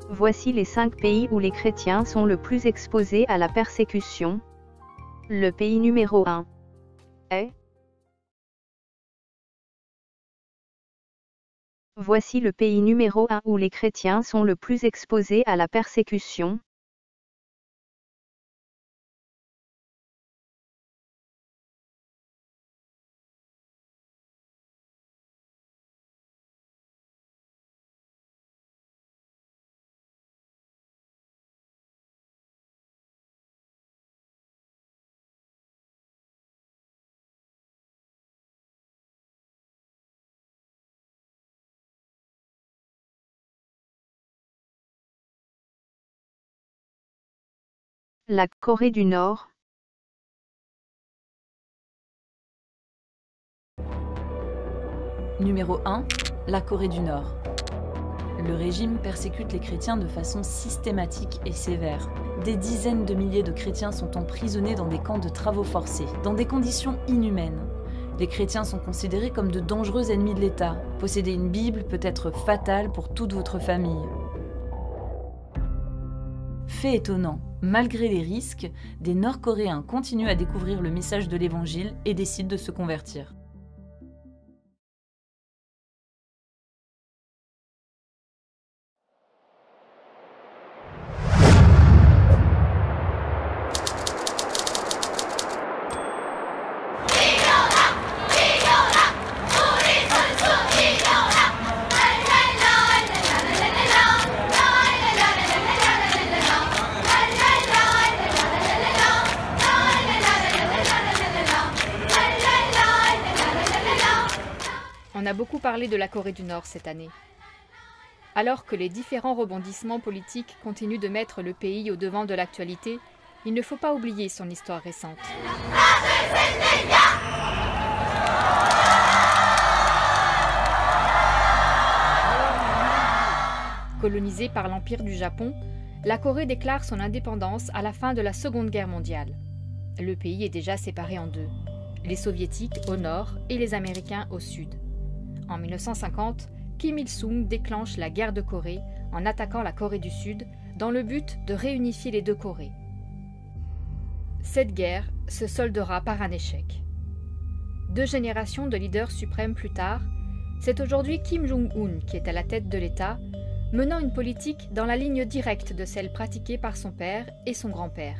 Voici les 5 pays où les chrétiens sont le plus exposés à la persécution. Le pays numéro 1 est. Voici le pays numéro 1 où les chrétiens sont le plus exposés à la persécution. La Corée du Nord. Numéro 1, la Corée du Nord. Le régime persécute les chrétiens de façon systématique et sévère. Des dizaines de milliers de chrétiens sont emprisonnés dans des camps de travaux forcés, dans des conditions inhumaines. Les chrétiens sont considérés comme de dangereux ennemis de l'État. Posséder une Bible peut être fatal pour toute votre famille. Fait étonnant, malgré les risques, des Nord-Coréens continuent à découvrir le message de l'Évangile et décident de se convertir. On a beaucoup parlé de la Corée du Nord cette année. Alors que les différents rebondissements politiques continuent de mettre le pays au devant de l'actualité, il ne faut pas oublier son histoire récente. Colonisée par l'Empire du Japon, la Corée déclare son indépendance à la fin de la Seconde Guerre mondiale. Le pays est déjà séparé en deux, les Soviétiques au nord et les Américains au sud. En 1950, Kim Il-sung déclenche la guerre de Corée en attaquant la Corée du Sud dans le but de réunifier les deux Corées. Cette guerre se soldera par un échec. 2 générations de leaders suprêmes plus tard, c'est aujourd'hui Kim Jong-un qui est à la tête de l'État, menant une politique dans la ligne directe de celle pratiquée par son père et son grand-père.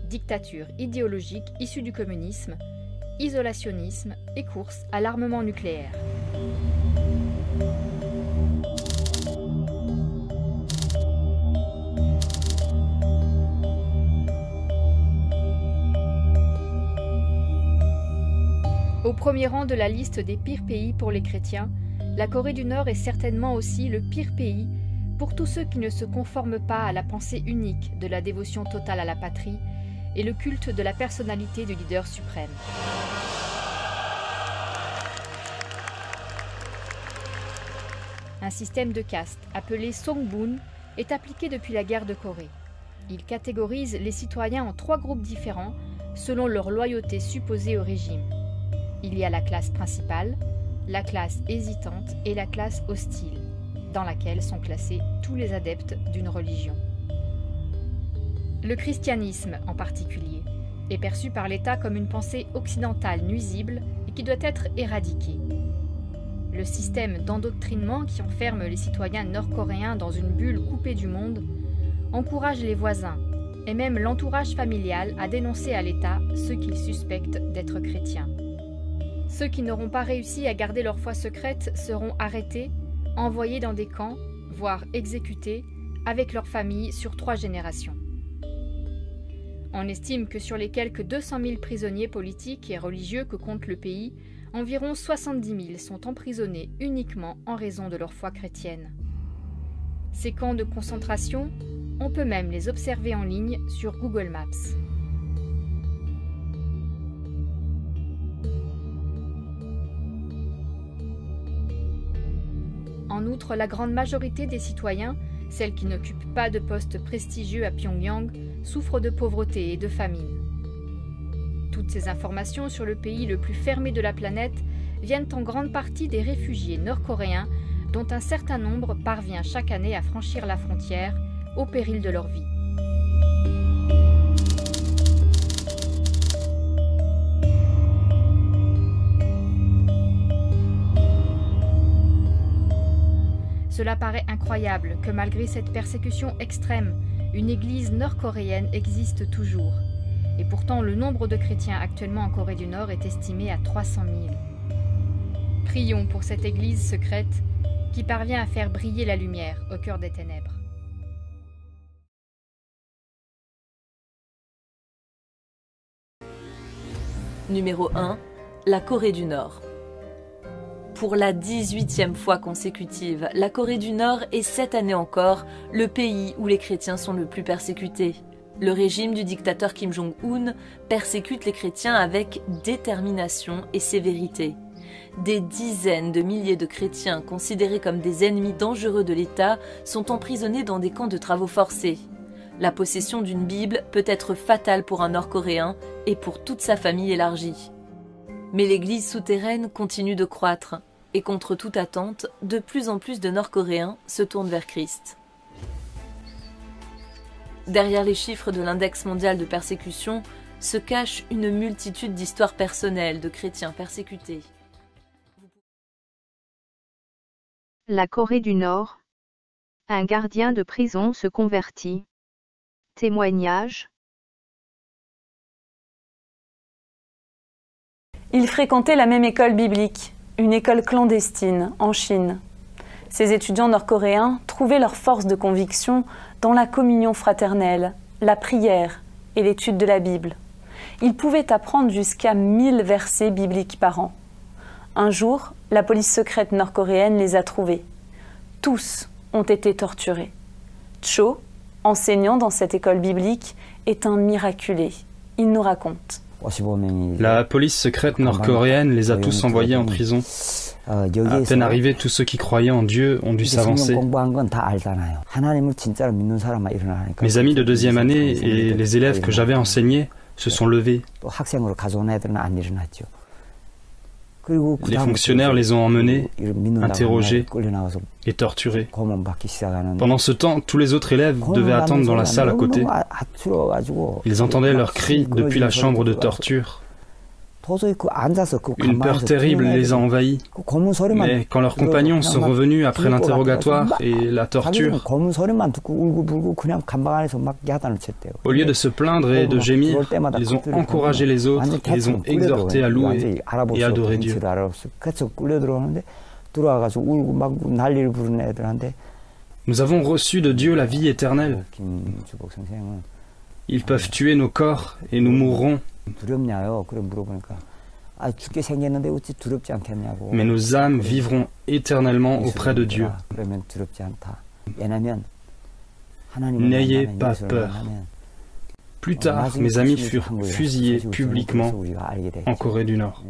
Dictature idéologique issue du communisme, isolationnisme et course à l'armement nucléaire. Au premier rang de la liste des pires pays pour les chrétiens, la Corée du Nord est certainement aussi le pire pays pour tous ceux qui ne se conforment pas à la pensée unique de la dévotion totale à la patrie et le culte de la personnalité du leader suprême. Un système de caste appelé Songbun est appliqué depuis la guerre de Corée. Il catégorise les citoyens en 3 groupes différents selon leur loyauté supposée au régime. Il y a la classe principale, la classe hésitante et la classe hostile, dans laquelle sont classés tous les adeptes d'une religion. Le christianisme, en particulier, est perçu par l'État comme une pensée occidentale nuisible et qui doit être éradiquée. Le système d'endoctrinement qui enferme les citoyens nord-coréens dans une bulle coupée du monde encourage les voisins et même l'entourage familial à dénoncer à l'État ceux qu'ils suspectent d'être chrétiens. Ceux qui n'auront pas réussi à garder leur foi secrète seront arrêtés, envoyés dans des camps, voire exécutés, avec leur famille sur 3 générations. On estime que sur les quelques 200 000 prisonniers politiques et religieux que compte le pays, environ 70 000 sont emprisonnés uniquement en raison de leur foi chrétienne. Ces camps de concentration, on peut même les observer en ligne sur Google Maps. En outre, la grande majorité des citoyens, celles qui n'occupent pas de postes prestigieux à Pyongyang, souffrent de pauvreté et de famine. Toutes ces informations sur le pays le plus fermé de la planète viennent en grande partie des réfugiés nord-coréens dont un certain nombre parvient chaque année à franchir la frontière au péril de leur vie. Cela paraît incroyable que malgré cette persécution extrême, une église nord-coréenne existe toujours. Et pourtant, le nombre de chrétiens actuellement en Corée du Nord est estimé à 300 000. Prions pour cette église secrète qui parvient à faire briller la lumière au cœur des ténèbres. Numéro 1. La Corée du Nord. Pour la 18e fois consécutive, la Corée du Nord est cette année encore le pays où les chrétiens sont le plus persécutés. Le régime du dictateur Kim Jong-un persécute les chrétiens avec détermination et sévérité. Des dizaines de milliers de chrétiens considérés comme des ennemis dangereux de l'État sont emprisonnés dans des camps de travaux forcés. La possession d'une Bible peut être fatale pour un Nord-Coréen et pour toute sa famille élargie. Mais l'église souterraine continue de croître et contre toute attente, de plus en plus de Nord-Coréens se tournent vers Christ. Derrière les chiffres de l'index mondial de persécution se cache une multitude d'histoires personnelles de chrétiens persécutés. La Corée du Nord. Un gardien de prison se convertit. Témoignage. Il fréquentait la même école biblique, une école clandestine, en Chine. Ces étudiants nord-coréens trouvaient leur force de conviction dans la communion fraternelle, la prière et l'étude de la Bible. Ils pouvaient apprendre jusqu'à 1000 versets bibliques par an. Un jour, la police secrète nord-coréenne les a trouvés. Tous ont été torturés. Cho, enseignant dans cette école biblique, est un miraculé. Il nous raconte. La police secrète nord-coréenne les a tous envoyés en prison. À peine arrivés, tous ceux qui croyaient en Dieu ont dû s'avancer. Mes amis de deuxième année et les élèves que j'avais enseignés se sont levés. Les fonctionnaires les ont emmenés, interrogés et torturés. Pendant ce temps, tous les autres élèves devaient attendre dans la salle à côté. Ils entendaient leurs cris depuis la chambre de torture. Une peur terrible les a envahis. Mais quand leurs compagnons sont revenus après l'interrogatoire et la torture, au lieu de se plaindre et de gémir, ils ont encouragé les autres et les ont exhortés à louer et adorer Dieu. Nous avons reçu de Dieu la vie éternelle. Ils peuvent tuer nos corps et nous mourrons. Mais nos âmes vivront éternellement auprès de Dieu. N'ayez pas peur. Plus tard, mes amis furent fusillés publiquement en Corée du Nord.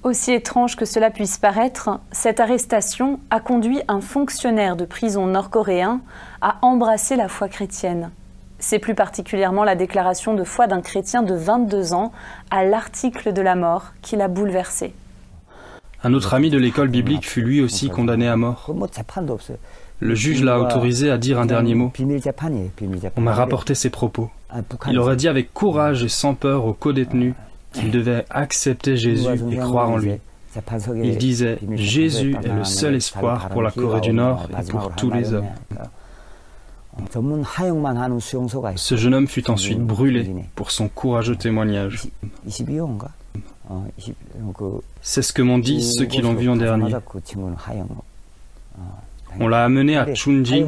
Aussi étrange que cela puisse paraître, cette arrestation a conduit un fonctionnaire de prison nord-coréen à embrasser la foi chrétienne. C'est plus particulièrement la déclaration de foi d'un chrétien de 22 ans à l'article de la mort qui l'a bouleversé. Un autre ami de l'école biblique fut lui aussi condamné à mort. Le juge l'a autorisé à dire un dernier mot. On m'a rapporté ses propos. Il aurait dit avec courage et sans peur aux codétenus qu'il devait accepter Jésus et croire en lui. Il disait « Jésus est le seul espoir pour la Corée du Nord et pour tous les hommes ». Ce jeune homme fut ensuite brûlé pour son courageux témoignage. C'est ce que m'ont dit ceux qui l'ont vu en dernier. On l'a amené à Chunji,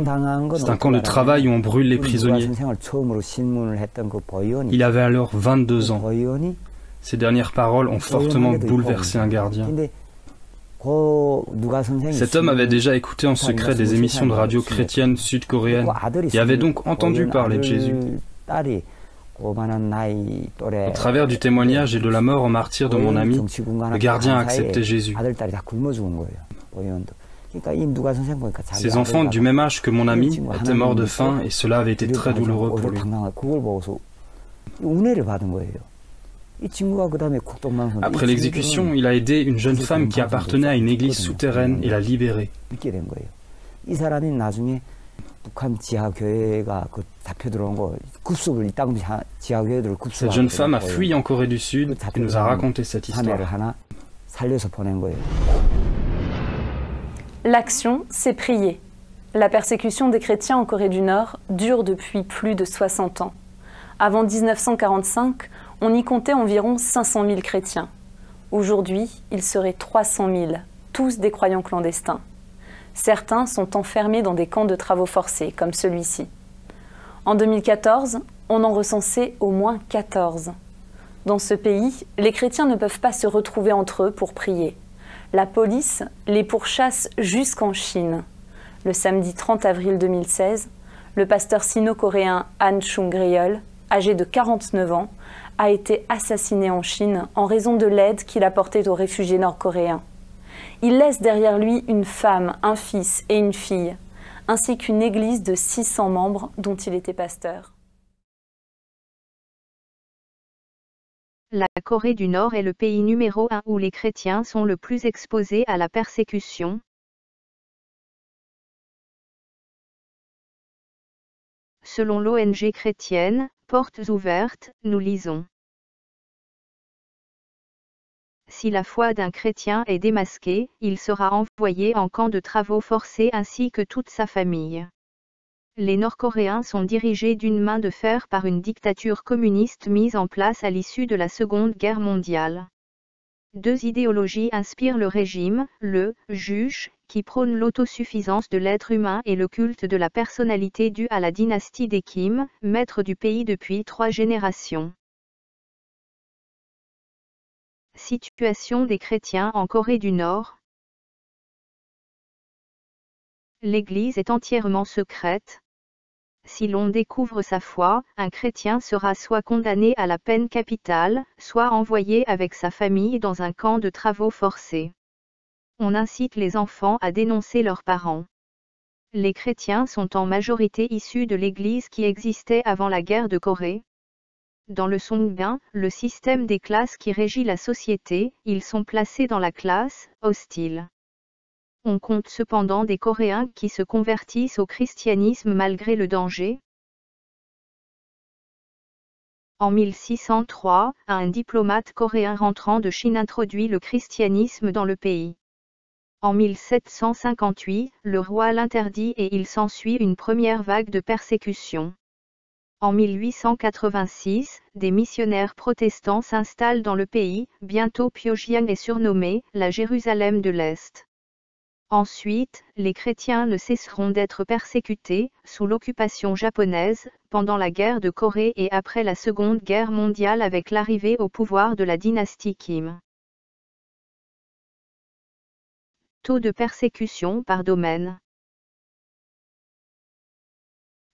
c'est un camp de travail où on brûle les prisonniers. Il avait alors 22 ans. Ces dernières paroles ont fortement bouleversé un gardien. Cet homme avait déjà écouté en secret des émissions de radio chrétiennes sud-coréennes et avait donc entendu parler de Jésus. Au travers du témoignage et de la mort en martyr de mon ami, le gardien a accepté Jésus. Ses enfants du même âge que mon ami étaient morts de faim et cela avait été très douloureux pour lui. Après l'exécution, il a aidé une jeune femme qui appartenait à une église souterraine et l'a libérée. Cette jeune femme a fui en Corée du Sud et nous a raconté cette histoire. L'action, c'est prier. La persécution des chrétiens en Corée du Nord dure depuis plus de 60 ans. Avant 1945, on y comptait environ 500 000 chrétiens. Aujourd'hui, il serait 300 000, tous des croyants clandestins. Certains sont enfermés dans des camps de travaux forcés, comme celui-ci. En 2014, on en recensait au moins 14. Dans ce pays, les chrétiens ne peuvent pas se retrouver entre eux pour prier. La police les pourchasse jusqu'en Chine. Le samedi 30 avril 2016, le pasteur sino-coréen Han Chung-Gryol, âgé de 49 ans, a été assassiné en Chine en raison de l'aide qu'il apportait aux réfugiés nord-coréens. Il laisse derrière lui une femme, un fils et une fille, ainsi qu'une église de 600 membres dont il était pasteur. La Corée du Nord est le pays numéro 1 où les chrétiens sont le plus exposés à la persécution. Selon l'ONG chrétienne, Portes ouvertes, nous lisons. Si la foi d'un chrétien est démasquée, il sera envoyé en camp de travaux forcés ainsi que toute sa famille. Les Nord-Coréens sont dirigés d'une main de fer par une dictature communiste mise en place à l'issue de la Seconde Guerre mondiale. Deux idéologies inspirent le régime, le « juge », qui prône l'autosuffisance de l'être humain et le culte de la personnalité due à la dynastie des Kim, maître du pays depuis 3 générations. Situation des chrétiens en Corée du Nord. L'Église est entièrement secrète. Si l'on découvre sa foi, un chrétien sera soit condamné à la peine capitale, soit envoyé avec sa famille dans un camp de travaux forcés. On incite les enfants à dénoncer leurs parents. Les chrétiens sont en majorité issus de l'Église qui existait avant la guerre de Corée. Dans le Songbin, le système des classes qui régit la société, ils sont placés dans la classe hostile. On compte cependant des Coréens qui se convertissent au christianisme malgré le danger. En 1603, un diplomate coréen rentrant de Chine introduit le christianisme dans le pays. En 1758, le roi l'interdit et il s'ensuit une première vague de persécution. En 1886, des missionnaires protestants s'installent dans le pays, bientôt Pyongyang est surnommée « la Jérusalem de l'Est ». Ensuite, les chrétiens ne cesseront d'être persécutés, sous l'occupation japonaise, pendant la guerre de Corée et après la Seconde Guerre mondiale avec l'arrivée au pouvoir de la dynastie Kim. Taux de persécution par domaine.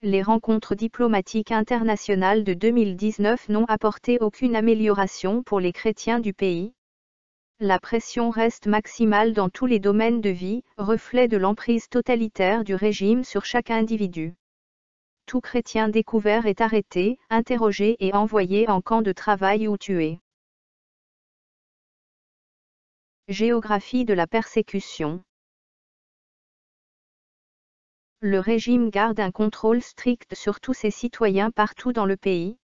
Les rencontres diplomatiques internationales de 2019 n'ont apporté aucune amélioration pour les chrétiens du pays. La pression reste maximale dans tous les domaines de vie, reflet de l'emprise totalitaire du régime sur chaque individu. Tout chrétien découvert est arrêté, interrogé et envoyé en camp de travail ou tué. Géographie de la persécution. Le régime garde un contrôle strict sur tous ses citoyens partout dans le pays.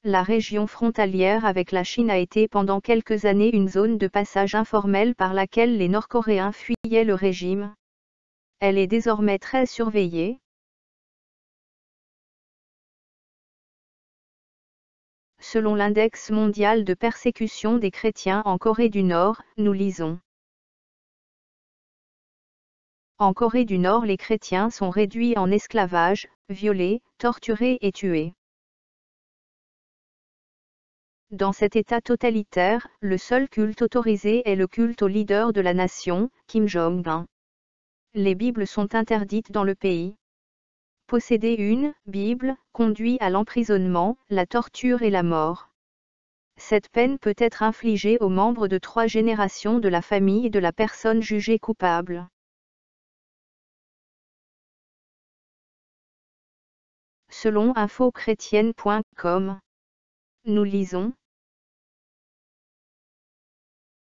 La région frontalière avec la Chine a été pendant quelques années une zone de passage informel par laquelle les Nord-Coréens fuyaient le régime. Elle est désormais très surveillée. Selon l'index mondial de persécution des chrétiens en Corée du Nord, nous lisons. En Corée du Nord, les chrétiens sont réduits en esclavage, violés, torturés et tués. Dans cet état totalitaire, le seul culte autorisé est le culte au leader de la nation, Kim Jong-un. Les Bibles sont interdites dans le pays. Posséder une Bible conduit à l'emprisonnement, la torture et la mort. Cette peine peut être infligée aux membres de 3 générations de la famille de la personne jugée coupable. Selon infochrétienne.com, nous lisons.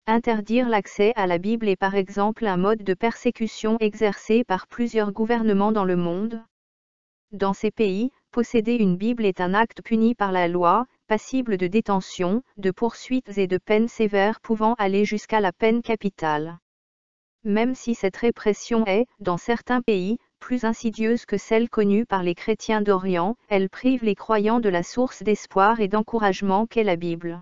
Interdire l'accès à la Bible est par exemple un mode de persécution exercé par plusieurs gouvernements dans le monde. Dans ces pays, posséder une Bible est un acte puni par la loi, passible de détention, de poursuites et de peines sévères pouvant aller jusqu'à la peine capitale. Même si cette répression est, dans certains pays, plus insidieuse que celle connue par les chrétiens d'Orient, elle prive les croyants de la source d'espoir et d'encouragement qu'est la Bible.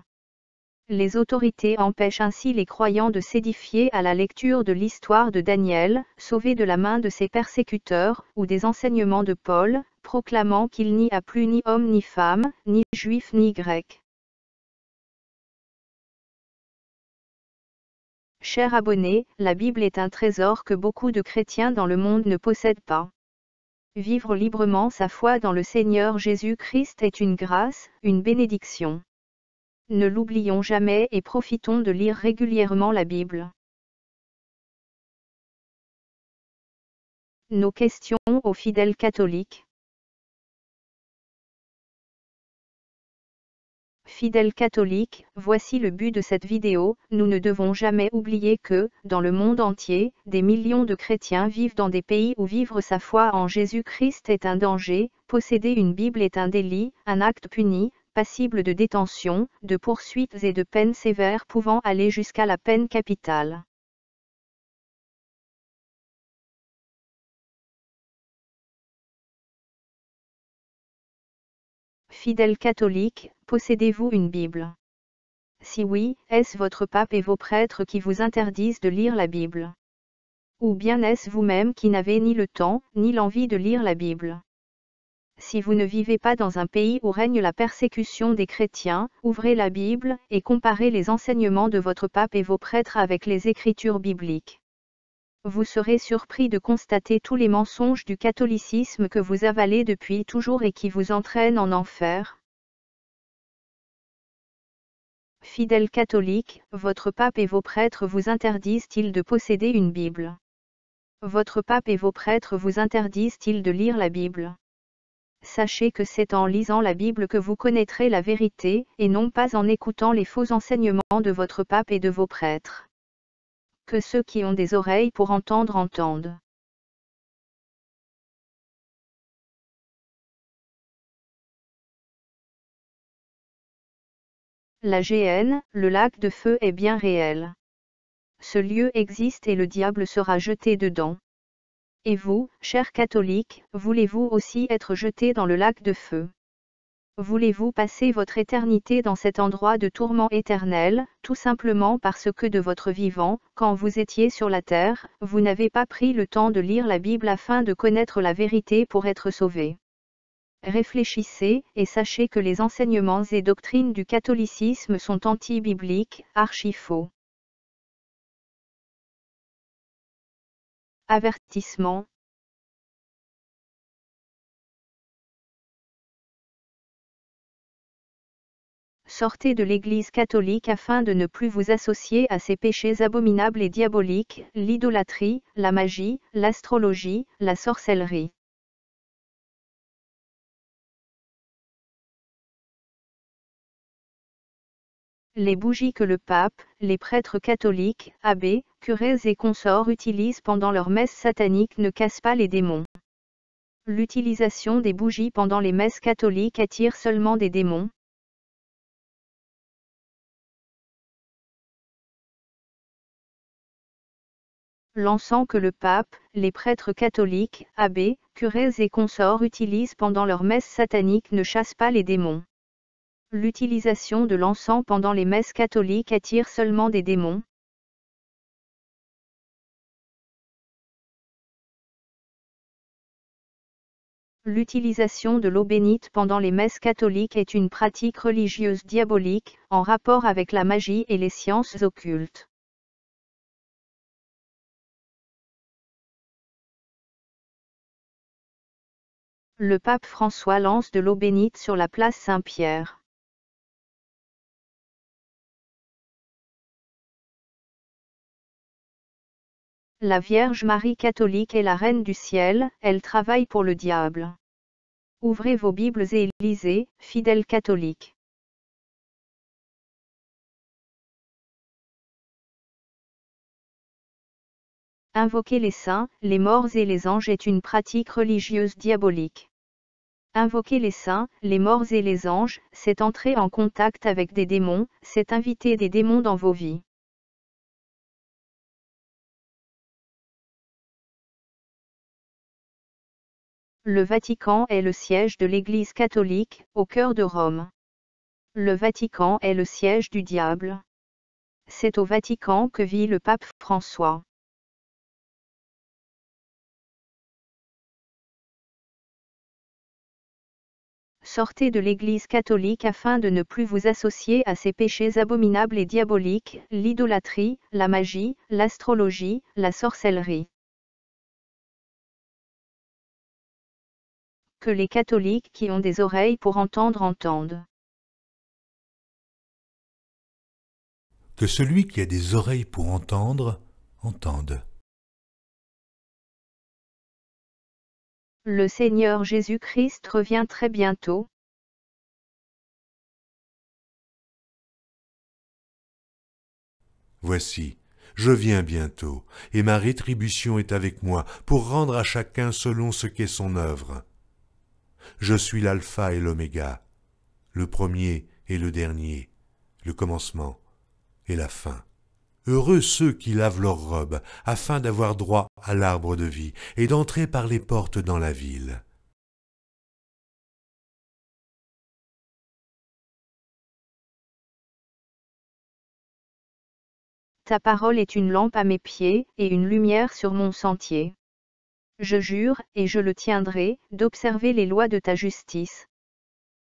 Les autorités empêchent ainsi les croyants de s'édifier à la lecture de l'histoire de Daniel, sauvé de la main de ses persécuteurs, ou des enseignements de Paul, proclamant qu'il n'y a plus ni homme ni femme, ni juif ni grec. Chers abonnés, la Bible est un trésor que beaucoup de chrétiens dans le monde ne possèdent pas. Vivre librement sa foi dans le Seigneur Jésus-Christ est une grâce, une bénédiction. Ne l'oublions jamais et profitons de lire régulièrement la Bible. Nos questions aux fidèles catholiques. Fidèles catholiques, voici le but de cette vidéo. Nous ne devons jamais oublier que, dans le monde entier, des millions de chrétiens vivent dans des pays où vivre sa foi en Jésus-Christ est un danger, posséder une Bible est un délit, un acte puni, passible de détention, de poursuites et de peines sévères pouvant aller jusqu'à la peine capitale. Fidèles catholiques, possédez-vous une Bible? Si oui, est-ce votre pape et vos prêtres qui vous interdisent de lire la Bible? Ou bien est-ce vous-même qui n'avez ni le temps, ni l'envie de lire la Bible? Si vous ne vivez pas dans un pays où règne la persécution des chrétiens, ouvrez la Bible et comparez les enseignements de votre pape et vos prêtres avec les Écritures bibliques. Vous serez surpris de constater tous les mensonges du catholicisme que vous avalez depuis toujours et qui vous entraînent en enfer. Fidèles catholiques, votre pape et vos prêtres vous interdisent-ils de posséder une Bible? Votre pape et vos prêtres vous interdisent-ils de lire la Bible? Sachez que c'est en lisant la Bible que vous connaîtrez la vérité, et non pas en écoutant les faux enseignements de votre pape et de vos prêtres. Que ceux qui ont des oreilles pour entendre entendent. La GN, le lac de feu est bien réel. Ce lieu existe et le diable sera jeté dedans. Et vous, chers catholiques, voulez-vous aussi être jetés dans le lac de feu? Voulez-vous passer votre éternité dans cet endroit de tourment éternel, tout simplement parce que de votre vivant, quand vous étiez sur la terre, vous n'avez pas pris le temps de lire la Bible afin de connaître la vérité pour être sauvé? Réfléchissez, et sachez que les enseignements et doctrines du catholicisme sont anti-bibliques, archi-faux. Avertissement. Sortez de l'Église catholique afin de ne plus vous associer à ces péchés abominables et diaboliques, l'idolâtrie, la magie, l'astrologie, la sorcellerie. Les bougies que le pape, les prêtres catholiques, abbés, curés et consorts utilisent pendant leurs messes sataniques ne cassent pas les démons. L'utilisation des bougies pendant les messes catholiques attire seulement des démons. L'encens que le pape, les prêtres catholiques, abbés, curés et consorts utilisent pendant leurs messes sataniques ne chasse pas les démons. L'utilisation de l'encens pendant les messes catholiques attire seulement des démons. L'utilisation de l'eau bénite pendant les messes catholiques est une pratique religieuse diabolique, en rapport avec la magie et les sciences occultes. Le pape François lance de l'eau bénite sur la place Saint-Pierre. La Vierge Marie catholique est la reine du ciel, elle travaille pour le diable. Ouvrez vos Bibles et lisez, fidèles catholiques. Invoquer les saints, les morts et les anges est une pratique religieuse diabolique. Invoquer les saints, les morts et les anges, c'est entrer en contact avec des démons, c'est inviter des démons dans vos vies. Le Vatican est le siège de l'Église catholique, au cœur de Rome. Le Vatican est le siège du diable. C'est au Vatican que vit le pape François. Sortez de l'Église catholique afin de ne plus vous associer à ces péchés abominables et diaboliques, l'idolâtrie, la magie, l'astrologie, la sorcellerie. Que les catholiques qui ont des oreilles pour entendre entendent. Que celui qui a des oreilles pour entendre, entende. Le Seigneur Jésus-Christ revient très bientôt. Voici, je viens bientôt, et ma rétribution est avec moi, pour rendre à chacun selon ce qu'est son œuvre. Je suis l'alpha et l'oméga, le premier et le dernier, le commencement et la fin. Heureux ceux qui lavent leurs robes, afin d'avoir droit à l'arbre de vie, et d'entrer par les portes dans la ville. Ta parole est une lampe à mes pieds, et une lumière sur mon sentier. Je jure, et je le tiendrai, d'observer les lois de ta justice.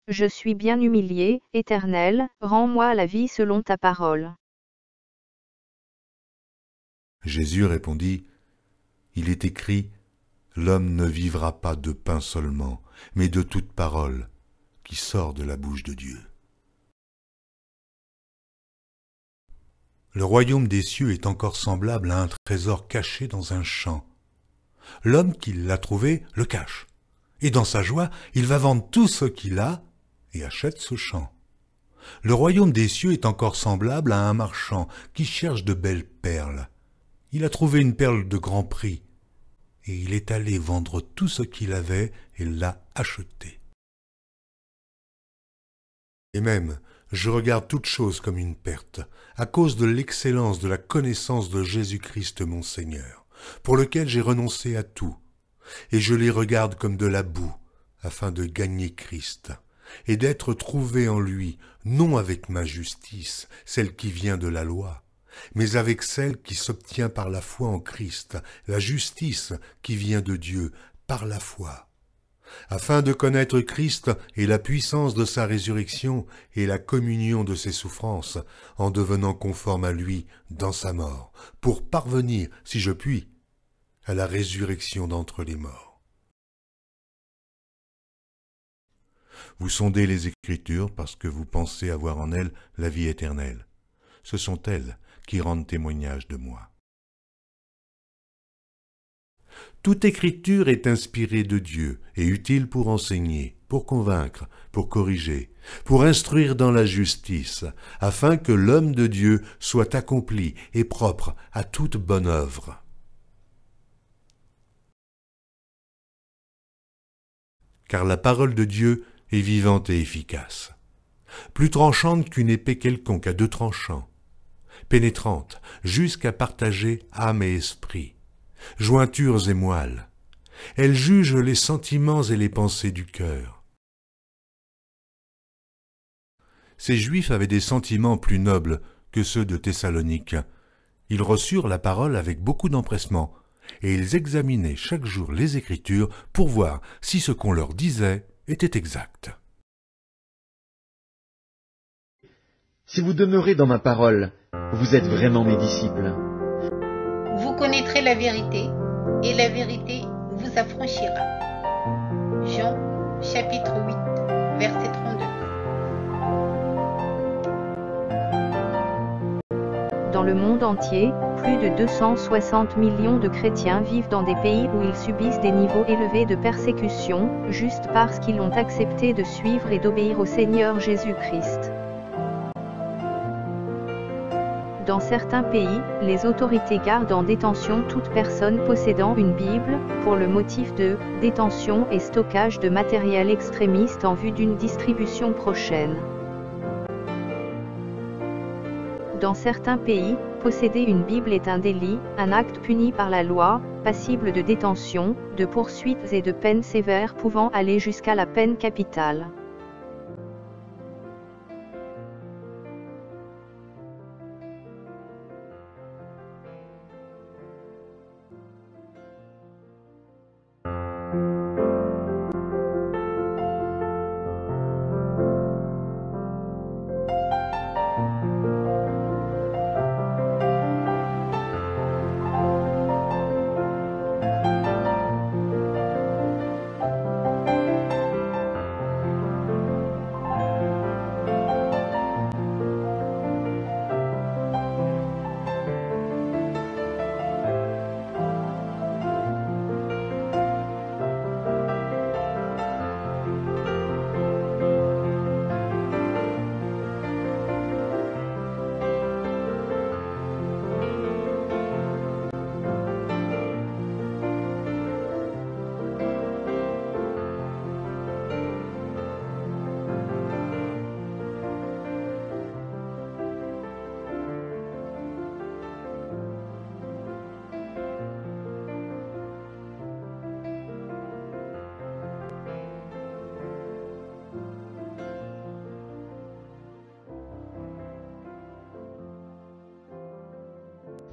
Je suis bien humilié, Éternel, rends-moi la vie selon ta parole. Jésus répondit, « Il est écrit, l'homme ne vivra pas de pain seulement, mais de toute parole qui sort de la bouche de Dieu. » Le royaume des cieux est encore semblable à un trésor caché dans un champ. L'homme qui l'a trouvé le cache, et dans sa joie, il va vendre tout ce qu'il a et achète ce champ. Le royaume des cieux est encore semblable à un marchand qui cherche de belles perles. Il a trouvé une perle de grand prix, et il est allé vendre tout ce qu'il avait et l'a achetée. Et même, je regarde toute chose comme une perte, à cause de l'excellence de la connaissance de Jésus-Christ mon Seigneur, pour lequel j'ai renoncé à tout, et je les regarde comme de la boue, afin de gagner Christ, et d'être trouvé en lui, non avec ma justice, celle qui vient de la loi, mais avec celle qui s'obtient par la foi en Christ, la justice qui vient de Dieu par la foi, afin de connaître Christ et la puissance de sa résurrection et la communion de ses souffrances, en devenant conforme à lui dans sa mort, pour parvenir, si je puis, à la résurrection d'entre les morts. Vous sondez les Écritures parce que vous pensez avoir en elles la vie éternelle. Ce sont elles qui rendent témoignage de moi. Toute écriture est inspirée de Dieu et utile pour enseigner, pour convaincre, pour corriger, pour instruire dans la justice, afin que l'homme de Dieu soit accompli et propre à toute bonne œuvre. Car la parole de Dieu est vivante et efficace, plus tranchante qu'une épée quelconque à deux tranchants, pénétrante jusqu'à partager âme et esprit, jointures et moelles. Elle juge les sentiments et les pensées du cœur. Ces Juifs avaient des sentiments plus nobles que ceux de Thessalonique. Ils reçurent la parole avec beaucoup d'empressement, et ils examinaient chaque jour les Écritures pour voir si ce qu'on leur disait était exact. Si vous demeurez dans ma parole, vous êtes vraiment mes disciples. Vous connaîtrez la vérité, et la vérité vous affranchira. Jean, chapitre 8, verset 32. Dans le monde entier, plus de 260 millions de chrétiens vivent dans des pays où ils subissent des niveaux élevés de persécution, juste parce qu'ils ont accepté de suivre et d'obéir au Seigneur Jésus-Christ. Dans certains pays, les autorités gardent en détention toute personne possédant une Bible, pour le motif de détention et stockage de matériel extrémiste en vue d'une distribution prochaine. Dans certains pays, posséder une Bible est un délit, un acte puni par la loi, passible de détention, de poursuites et de peines sévères pouvant aller jusqu'à la peine capitale.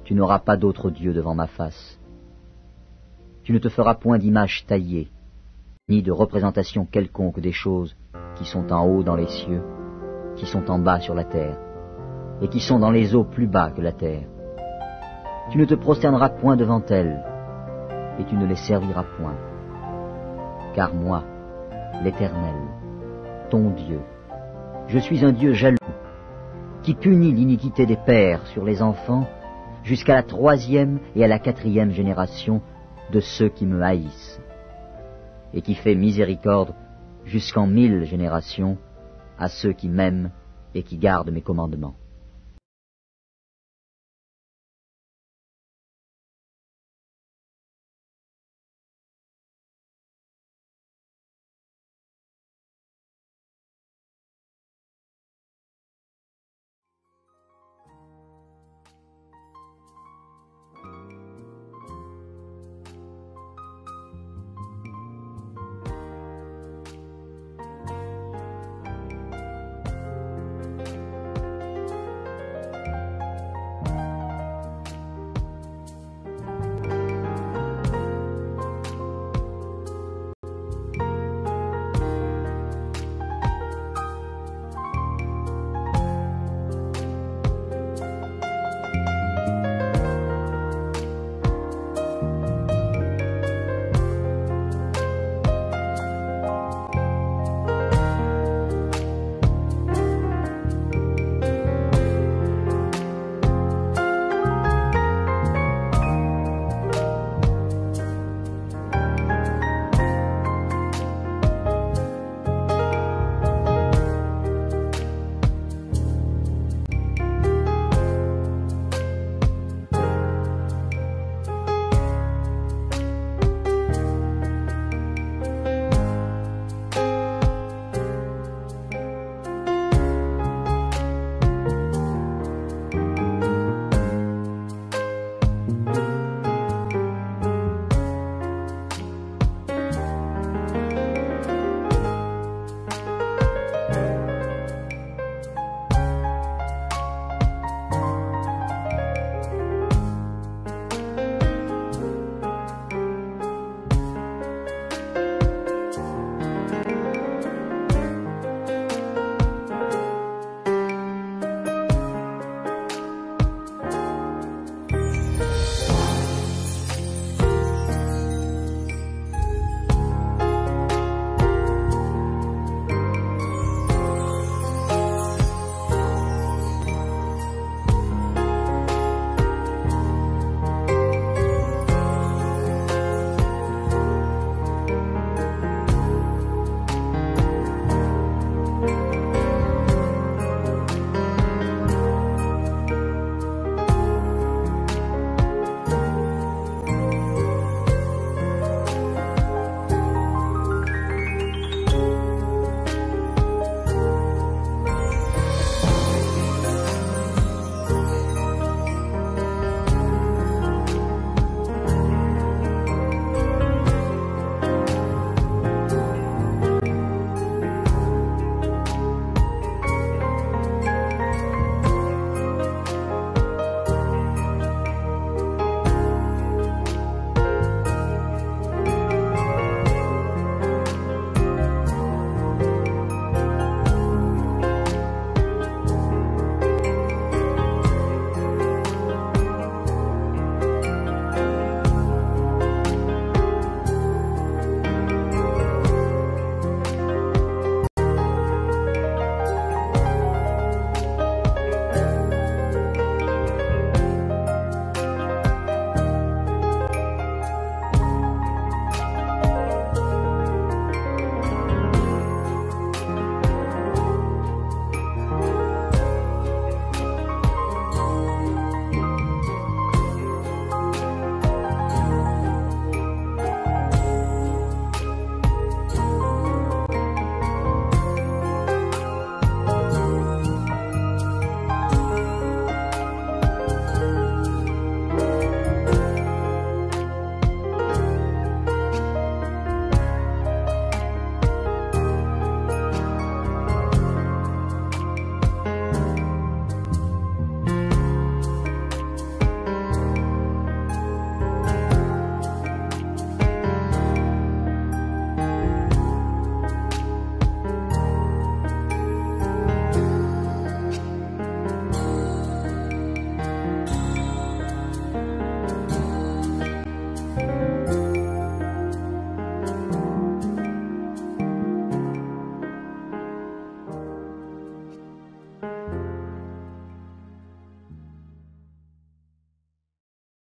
Tu n'auras pas d'autre Dieu devant ma face. Tu ne te feras point d'image taillée, ni de représentation quelconque des choses qui sont en haut dans les cieux, qui sont en bas sur la terre, et qui sont dans les eaux plus bas que la terre. Tu ne te prosterneras point devant elles, et tu ne les serviras point. Car moi, l'Éternel, ton Dieu, je suis un Dieu jaloux, qui punit l'iniquité des pères sur les enfants, jusqu'à la 3e et à la 4e génération de ceux qui me haïssent, et qui fait miséricorde jusqu'en 1000 générations à ceux qui m'aiment et qui gardent mes commandements.